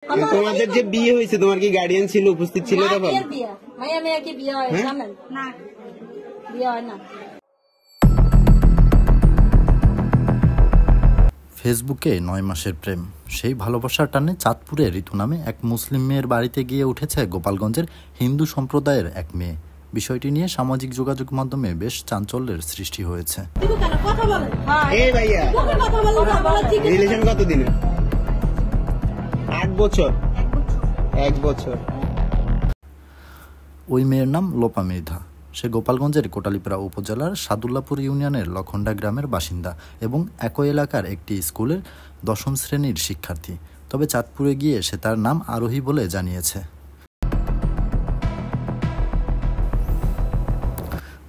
তোমাদের যে বিয়ে হয়েছে তোমার কি গার্ডিয়ান ছিল, উপস্থিত ছিল তখন? মাইয়া মেয়ে কি বিয়ে হয়? জানেন না, বিয়ে হয় না। ফেসবুকে ৯ মাসের প্রেম, সেই ভালোবাসার টানে চাঁদপুরে ঋতু নামে এক মুসলিম মেয়ের বাড়িতে গিয়ে উঠেছে গোপালগঞ্জের হিন্দু সম্প্রদায়ের এক মেয়ে। বিষয়টি নিয়ে সামাজিক যোগাযোগ মাধ্যমে বেশ চাঞ্চল্যের সৃষ্টি হয়েছে। রিলেশন কতদিন? 8 বছর। 1 বছর। ওই মেয়ের নাম লোপা মৃধা। সে গোপালগঞ্জের কোটালীপাড়া উপজেলার সাদুল্লাপুর ইউনিয়নের লখন্ডা গ্রামের বাসিন্দা এবং একই এলাকার একটি স্কুলের 10ম শ্রেণীর শিক্ষার্থী। তবে চাঁদপুরে গিয়ে সে তার নাম আরোহী বলে জানিয়েছে।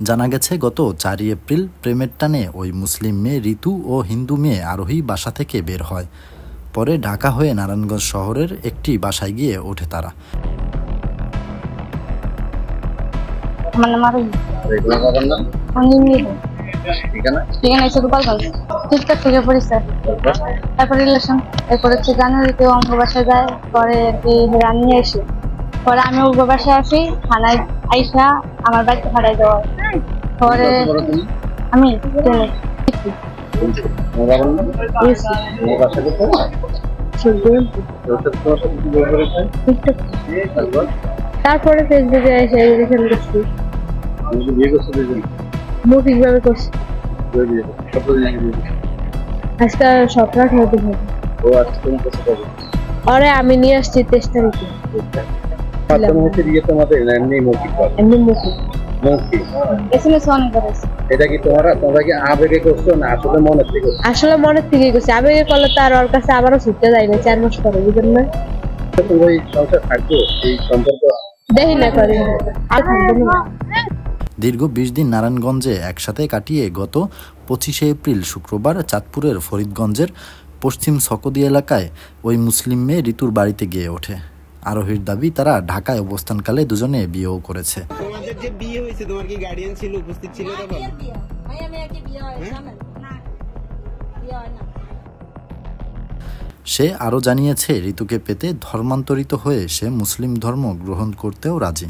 জানা গেছে গত 4 এপ্রিল প্রেমের টানে ওই মুসলিম মেয়ে ঋতু ও হিন্দু মেয়ে আরোহী বাসা থেকে বের হয়। পরে ঢাকা হয়ে নারায়ণগঞ্জ শহরের একটি বাসায় গিয়ে ওঠে তারা। তারপরে রিলেশন, এরপরে হচ্ছে জানুয়ারিতে অঙ্গ বাসায় যায়, পরে রানিয়ে এসে পরে আমি অঙ্গ বাসায় আসি, থানায় আইসা আমার বাড়িতে ভাড়ায় দেওয়া। পরে আমি তারপরে ফেসবুকে এসে রিলেশন করছি। মৌখিকভাবে করছি। আজকে 17-18 দিন হবে। আরে আমি নিয়ে আসছি 23 তারিখে। এমনি মৌখিক। এটা কি তোমরা কি আবেগে করছো না আসলে মনের থেকে? আসলে মনের থেকে করছি। আবেগে করলে তো আর ওর কাছে আবারও ছুটতে যাই না, 4 মাস পরে, বুঝলেন না? ওই সংসার থাকবো, এই সম্পর্ক দেখি না করি আর থাকবো না। দীর্ঘ 20 দিন নারায়ণগঞ্জে একসাথে কাটিয়ে গত 25 এপ্রিল শুক্রবার চাঁদপুরের ফরিদগঞ্জের পশ্চিম সকদি এলাকায় ওই মুসলিম মেয়ে ঋতুর বাড়িতে গিয়ে ওঠে। আরোহীর দাবি, তারা ঢাকায় অবস্থানকালে দুজনে বিয়েও করেছে। তোমাদের যে বিয়ে হয়েছে তোমার কি গার্ডিয়ান ছিল, উপস্থিত ছিল তখন? মাইয়া মেয়ে কি বিয়ে হয়? জানেন না, বিয়ে হয় না। সে আরও জানিয়েছে, ঋতুকে পেতে ধর্মান্তরিত হয়ে সে মুসলিম ধর্ম গ্রহণ করতেও রাজি।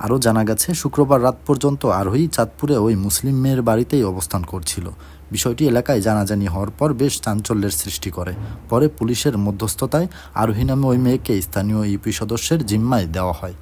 আরও জানা গেছে, শুক্রবার রাত পর্যন্ত আরোহী চাঁদপুরে ওই মুসলিম মেয়ের বাড়িতেই অবস্থান করছিল। বিষয়টি এলাকায় জানাজানি হওয়ার পর বেশ চাঞ্চল্যের সৃষ্টি করে। পরে পুলিশের মধ্যস্থতায় আরোহী নামে ওই মেয়েকে স্থানীয় ইউপি সদস্যের জিম্মায় দেওয়া হয়।